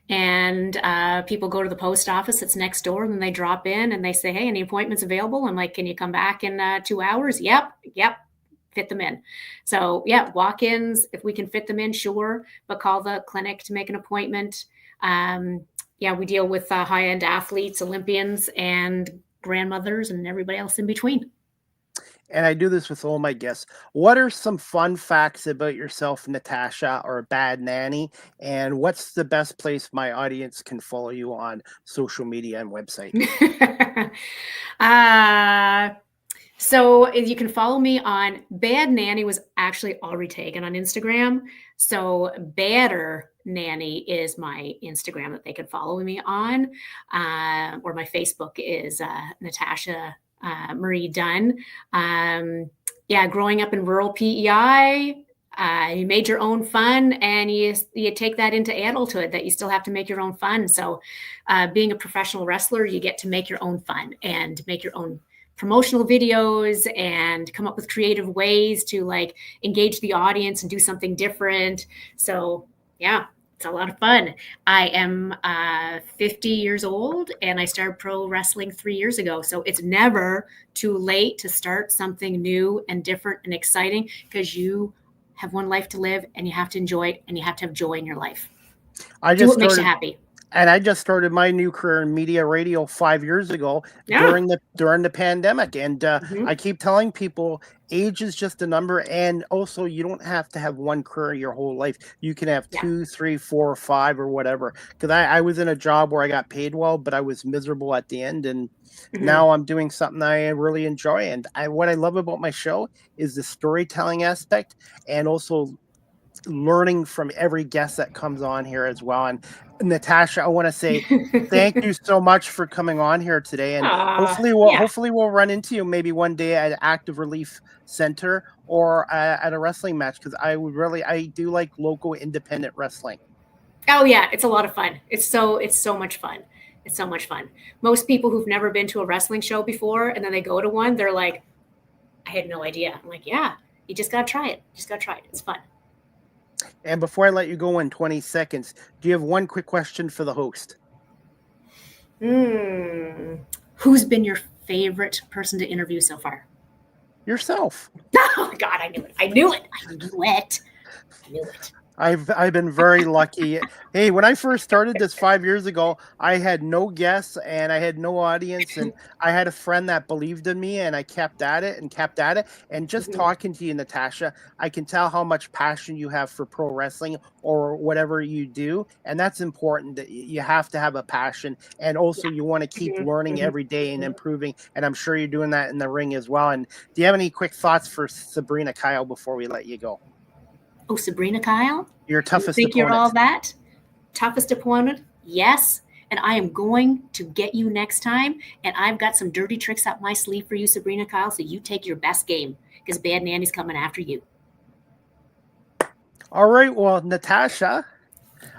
Speaker 3: And people go to the post office that's next door, and then they drop in and they say, hey, any appointments available? I'm like, can you come back in 2 hours? Yep. Fit them in. So walk-ins, if we can fit them in, sure, but call the clinic to make an appointment. We deal with high-end athletes, Olympians, and grandmothers, and everybody else in between.
Speaker 2: And I do this with all my guests. What are some fun facts about yourself, Natasha, or Bad Nanny? And what's the best place my audience can follow you on social media and website?
Speaker 3: So you can follow me on Bad Nanny, was actually already taken on Instagram. So Badder Nanny is my Instagram that they can follow me on. Or my Facebook is Natasha Marie Dunn. Growing up in rural PEI, you made your own fun, and you take that into adulthood, that you still have to make your own fun. So being a professional wrestler, you get to make your own fun and make your own promotional videos and come up with creative ways to like engage the audience and do something different. So it's a lot of fun. I am 50 years old, and I started pro wrestling 3 years ago. So it's never too late to start something new and different and exciting, because you have one life to live, and you have to enjoy it, and you have to have joy in your life. Do what makes you happy.
Speaker 2: And I just started my new career in media radio 5 years ago during the pandemic. And I keep telling people age is just a number. And also you don't have to have one career your whole life. You can have 2, 3, 4, 5 or whatever. Because I was in a job where I got paid well, but I was miserable at the end. And now I'm doing something I really enjoy. And what I love about my show is the storytelling aspect and also learning from every guest that comes on here as well. And Natasha, I want to say thank you so much for coming on here today. And hopefully we'll run into you maybe one day at an Active Relief Center or at a wrestling match, because I do like local independent wrestling.
Speaker 3: Oh yeah, it's a lot of fun. It's so much fun. It's so much fun. Most people who've never been to a wrestling show before and then they go to one, they're like, I had no idea. I'm like, yeah, you just gotta try it. It's fun.
Speaker 2: And before I let you go in 20 seconds, do you have one quick question for the host?
Speaker 3: Who's been your favorite person to interview so far?
Speaker 2: Yourself.
Speaker 3: Oh God, I knew it.
Speaker 2: I've been very lucky. Hey, when I first started this 5 years ago, I had no guests and I had no audience, and I had a friend that believed in me, and I kept at it. And just talking to you, Natasha, I can tell how much passion you have for pro wrestling or whatever you do, and that's important. That you have to have a passion, and also you want to keep learning every day and improving. And I'm sure you're doing that in the ring as well. And do you have any quick thoughts for Sabrina Kyle before we let you go?
Speaker 3: Oh, Sabrina Kyle?
Speaker 2: Your toughest
Speaker 3: you think
Speaker 2: opponent.
Speaker 3: You're all that? Toughest opponent? Yes. And I am going to get you next time. And I've got some dirty tricks up my sleeve for you, Sabrina Kyle. So you take your best game, because Bad Nanny's coming after you.
Speaker 2: All right. Well, Natasha,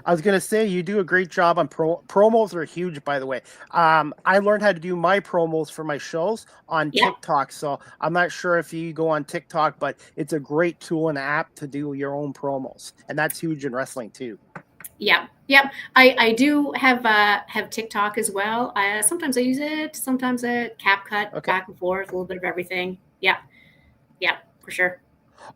Speaker 2: I was going to say you do a great job on promos are huge, by the way. I learned how to do my promos for my shows on TikTok. So I'm not sure if you go on TikTok, but it's a great tool and app to do your own promos. And that's huge in wrestling too.
Speaker 3: Yeah. Yep. I do have TikTok as well. Sometimes I use it. Sometimes CapCut, back and forth, a little bit of everything. Yeah. Yeah, for sure.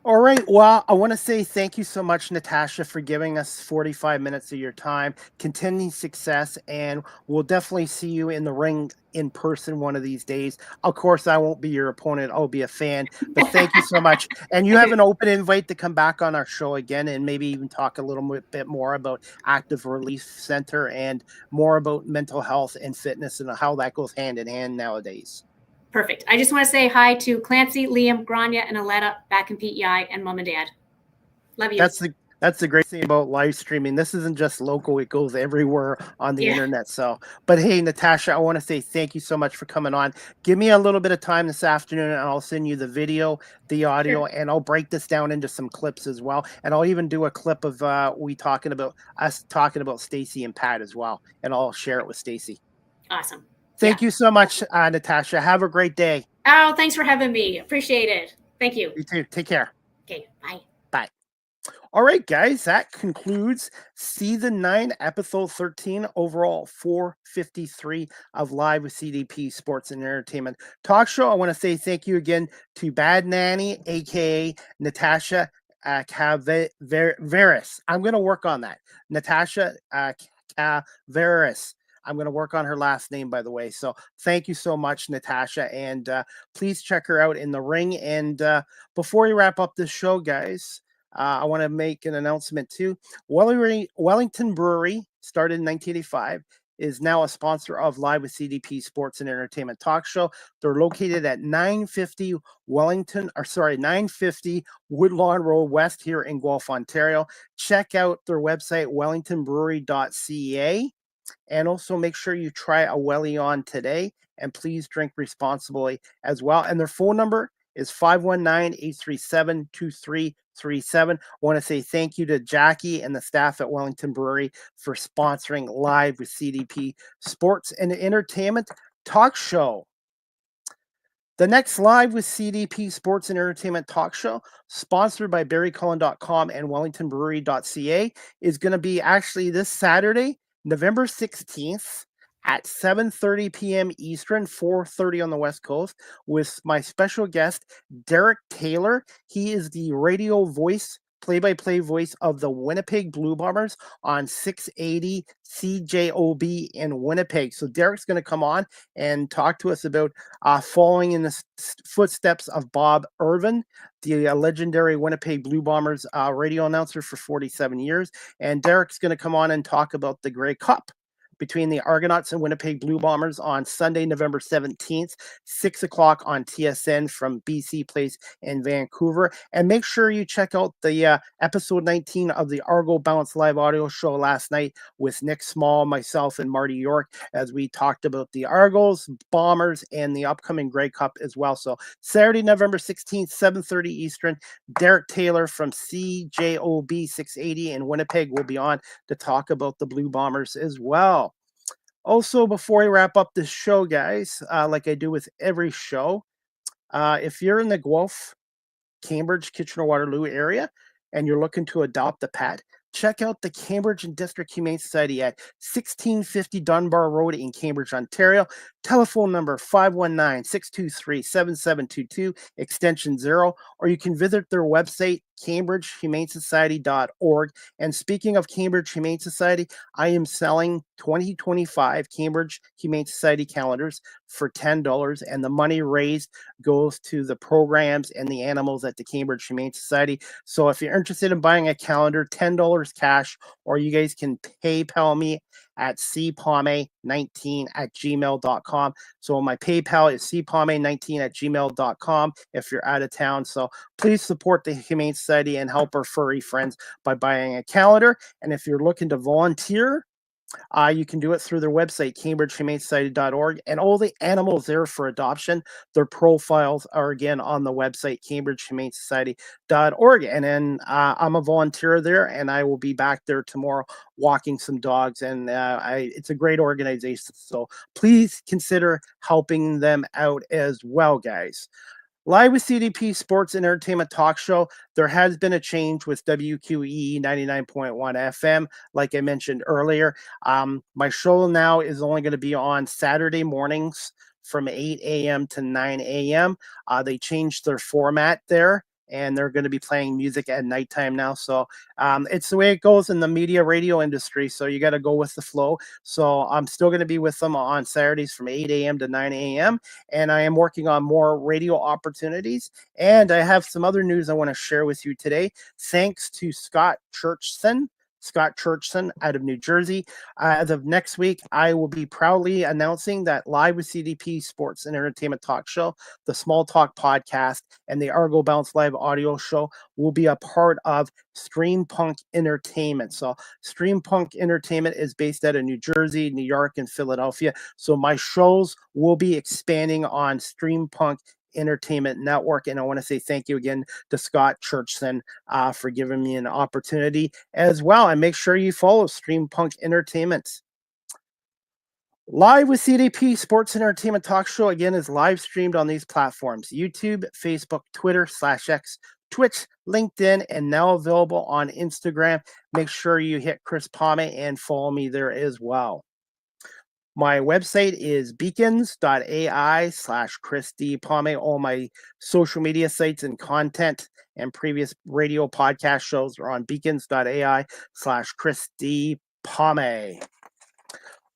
Speaker 2: All right. Well, I want to say thank you so much, Natasha, for giving us 45 minutes of your time. Continued success, and we'll definitely see you in the ring in person one of these days. Of course, I won't be your opponent. I'll be a fan, but thank you so much. And you have an open invite to come back on our show again and maybe even talk a little bit more about Active Relief Center and more about mental health and fitness and how that goes hand in hand nowadays.
Speaker 3: Perfect. I just want to say hi to Clancy, Liam, Grania, and Aletta back in PEI, and Mom and Dad. Love you.
Speaker 2: That's the great thing about live streaming. This isn't just local; it goes everywhere on the internet. So, but hey, Natasha, I want to say thank you so much for coming on. Give me a little bit of time this afternoon, and I'll send you the video, the audio, and I'll break this down into some clips as well. And I'll even do a clip of us talking about Stacy and Pat as well, and I'll share it with Stacy.
Speaker 3: Awesome.
Speaker 2: Thank you so much, Natasha. Have a great day.
Speaker 3: Oh, thanks for having me. Appreciate it. Thank you.
Speaker 2: You too. Take care.
Speaker 3: Okay, bye.
Speaker 2: Bye. All right, guys, that concludes season 9, episode 13, overall 453 of Live with CDP Sports and Entertainment Talk Show. I want to say thank you again to Bad Nanny, aka Natasha Kvedaras. I'm going to work on that. Natasha Kvedaras. I'm going to work on her last name, by the way. So thank you so much, Natasha. And please check her out in the ring. And before we wrap up this show, guys, I want to make an announcement too. Wellington Brewery, started in 1985, is now a sponsor of Live with CDP Sports and Entertainment Talk Show. They're located at 950 Woodlawn Road West here in Guelph, Ontario. Check out their website, wellingtonbrewery.ca. And also make sure you try a Welly on today, and please drink responsibly as well. And their phone number is 519-837-2337. I want to say thank you to Jackie and the staff at Wellington Brewery for sponsoring Live with CDP Sports and Entertainment Talk Show. The next Live with CDP Sports and Entertainment Talk Show, sponsored by BarryCullen.com and WellingtonBrewery.ca, is going to be actually this Saturday, November 16th at 7:30 p.m. Eastern, 4:30 on the West Coast, with my special guest, Derek Taylor. He is the radio voice play-by-play voice of the Winnipeg Blue Bombers on 680 CJOB in Winnipeg. So Derek's going to come on and talk to us about following in the footsteps of Bob Irvin, the legendary Winnipeg Blue Bombers radio announcer for 47 years. And Derek's going to come on and talk about the Grey Cup between the Argonauts and Winnipeg Blue Bombers on Sunday, November 17th, 6 o'clock on TSN from BC Place in Vancouver. And make sure you check out the episode 19 of the Argo Bounce live audio show last night with Nick Small, myself, and Marty York, as we talked about the Argos, Bombers, and the upcoming Grey Cup as well. So Saturday, November 16th, 7:30 Eastern, Derek Taylor from CJOB 680 in Winnipeg will be on to talk about the Blue Bombers as well. Also, before I wrap up this show, guys, like I do with every show, if you're in the Guelph, Cambridge, Kitchener-Waterloo area and you're looking to adopt a pet, check out the Cambridge and District Humane Society at 1650 Dunbar Road in Cambridge, Ontario. Telephone number 519-623-7722, extension 0, or you can visit their website, cambridgehumanesociety.org. And speaking of Cambridge Humane Society, I am selling 2025 Cambridge Humane Society calendars for $10, and the money raised goes to the programs and the animals at the Cambridge Humane Society. So if you're interested in buying a calendar, $10 cash, or you guys can PayPal me at cpalme19@gmail.com. So my PayPal is cpalme19@gmail.com if you're out of town. So please support the Humane Society and help our furry friends by buying a calendar. And if you're looking to volunteer, you can do it through their website, cambridgehumanesociety.org, and all the animals there for adoption, their profiles are again on the website, cambridgehumanesociety.org. And then I'm a volunteer there, and I will be back there tomorrow walking some dogs. And it's a great organization, so please consider helping them out as well, guys. Live with CDP Sports and Entertainment Talk Show. There has been a change with WQEE 99.1 FM, like I mentioned earlier. My show now is only going to be on Saturday mornings from 8 a.m. to 9 a.m. They changed their format there, and they're going to be playing music at nighttime now. So it's the way it goes in the media radio industry. So you got to go with the flow. So I'm still going to be with them on Saturdays from 8 a.m. to 9 a.m. And I am working on more radio opportunities. And I have some other news I want to share with you today. Thanks to Scott Churchson out of New Jersey. As of next week, I will be proudly announcing that Live with CDP Sports and Entertainment Talk Show, the Small Talk Podcast, and the Argo Bounce Live audio show will be a part of Stream Punk Entertainment. So Stream Punk Entertainment is based out of New Jersey, New York, and Philadelphia. So my shows will be expanding on Stream Punk Entertainment Network. And I want to say thank you again to Scott Churchson for giving me an opportunity as well. And make sure you follow Stream Punk Entertainment. Live with CDP Sports and Entertainment Talk Show again is live streamed on these platforms: YouTube, Facebook, Twitter /X, Twitch, LinkedIn, and now available on Instagram. Make sure you hit Chris Palme and follow me there as well. My website is beacons.ai/Chris D. Palme. All my social media sites and content and previous radio podcast shows are on beacons.ai/Chris D. Palme.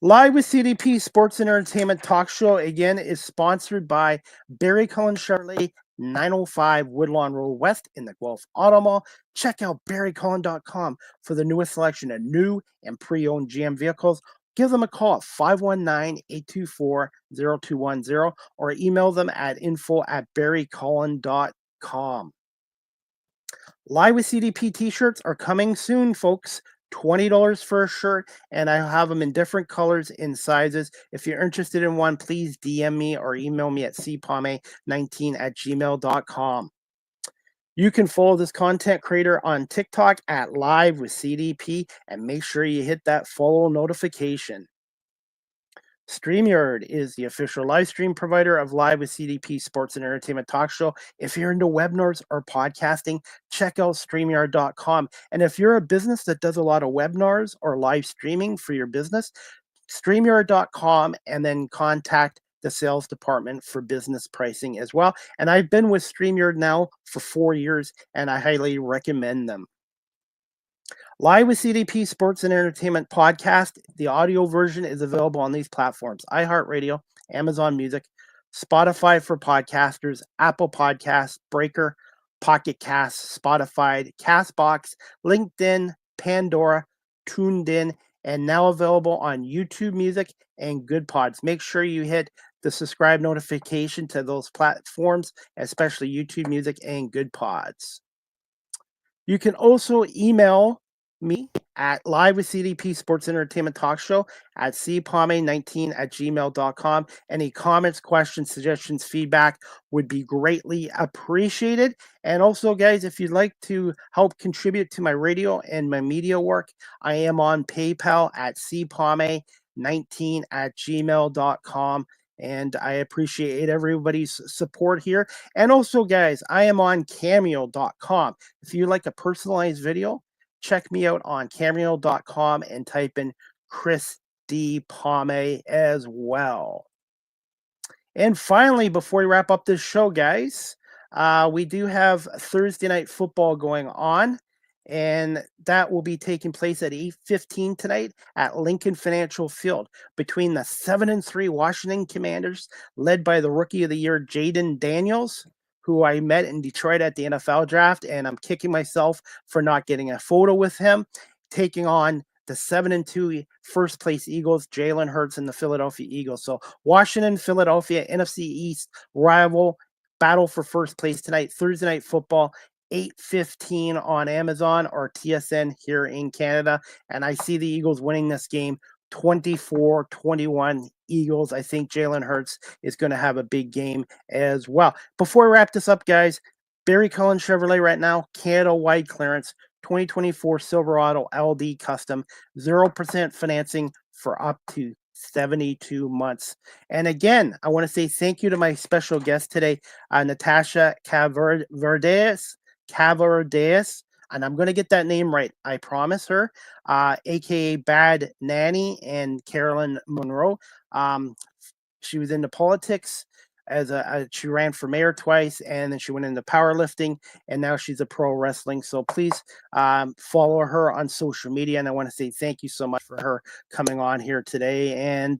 Speaker 2: Live with CDP Sports and Entertainment Talk Show again is sponsored by Barry Cullen Chevrolet, 905 Woodlawn Road West in the Guelph Auto Mall. Check out barrycullen.com for the newest selection of new and pre-owned GM vehicles. Give them a call at 519-824-0210 or email them at info@barrycullen.com. Live with CDP t-shirts are coming soon, folks. $20 for a shirt, and I have them in different colors and sizes. If you're interested in one, please DM me or email me at cpalme19@gmail.com. You can follow this content creator on TikTok at Live with CDP, and make sure you hit that follow notification. StreamYard is the official live stream provider of Live with CDP Sports and Entertainment Talk Show. If you're into webinars or podcasting, check out StreamYard.com. And if you're a business that does a lot of webinars or live streaming for your business, StreamYard.com, and then contact the sales department for business pricing as well. And I've been with StreamYard now for 4 years, and I highly recommend them. Live with CDP Sports and Entertainment podcast. The audio version is available on these platforms: iHeartRadio, Amazon Music, Spotify for podcasters, Apple Podcasts, Breaker, Pocket Casts, Spotify, Castbox, LinkedIn, Pandora, Tuned In, and now available on YouTube Music and Good Pods. Make sure you hit the subscribe notification to those platforms, especially YouTube Music and Good Pods. You can also email me at live with CDP Sports Entertainment Talk Show at cpame19@gmail.com. Any comments, questions, suggestions, feedback would be greatly appreciated. And also, guys, if you'd like to help contribute to my radio and my media work, I am on PayPal at cpame19@gmail.com. And I appreciate everybody's support here. And also, guys, I am on cameo.com. If you like a personalized video, check me out on cameo.com and type in Chris D. Pame as well. And finally, before we wrap up this show, guys, we do have Thursday night football going on, and that will be taking place at 8:15 tonight at Lincoln Financial Field between the 7-3 Washington Commanders, led by the Rookie of the Year, Jaden Daniels, who I met in Detroit at the NFL draft, and I'm kicking myself for not getting a photo with him, taking on the 7-2 first place Eagles, Jalen Hurts and the Philadelphia Eagles. So Washington, Philadelphia, NFC East rival battle for first place tonight, Thursday night football, 8:15 on Amazon or TSN here in Canada. And I see the Eagles winning this game 24-21 Eagles. I think Jalen Hurts is going to have a big game as well. Before we wrap this up, guys, Barry Cullen Chevrolet right now, Canada-wide clearance, 2024 Silverado LD Custom, 0% financing for up to 72 months. And again, I want to say thank you to my special guest today, Natasha Kvedaras, and I'm going to get that name right, I promise her, aka Bad Nanny, and Carolyn Monroe. She was into politics she ran for mayor twice, and then she went into powerlifting, and now she's a pro wrestling. So please follow her on social media. And I want to say thank you so much for her coming on here today. And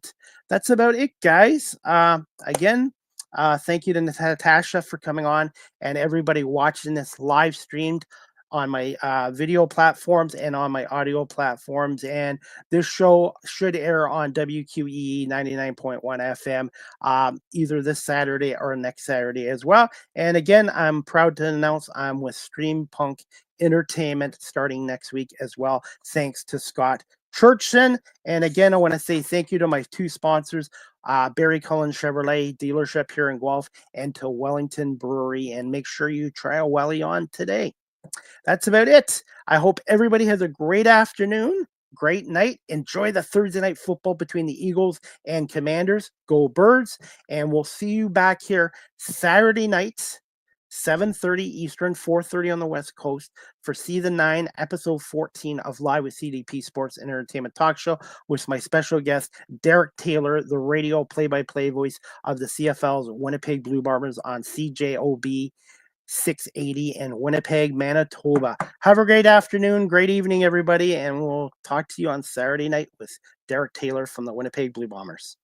Speaker 2: that's about it, guys. Again, thank you to Natasha for coming on, and everybody watching this live streamed on my video platforms and on my audio platforms. And this show should air on WQEE 99.1 FM either this Saturday or next Saturday as well. And again, I'm proud to announce I'm with Stream Punk Entertainment starting next week as well, thanks to Scott Churchson. And again, I want to say thank you to my two sponsors, Barry Cullen Chevrolet dealership here in Guelph, and to Wellington Brewery. And make sure you try a Welly on today. That's about it. I hope everybody has a great afternoon, great night. Enjoy the Thursday night football between the Eagles and Commanders. Go Birds. And we'll see you back here Saturday nights, 7:30 Eastern, 4:30 on the West Coast for Season 9, Episode 14 of Live with CDP Sports and Entertainment Talk Show with my special guest, Derek Taylor, the radio play-by-play voice of the CFL's Winnipeg Blue Bombers on CJOB 680 in Winnipeg, Manitoba. Have a great afternoon, great evening, everybody, and we'll talk to you on Saturday night with Derek Taylor from the Winnipeg Blue Bombers.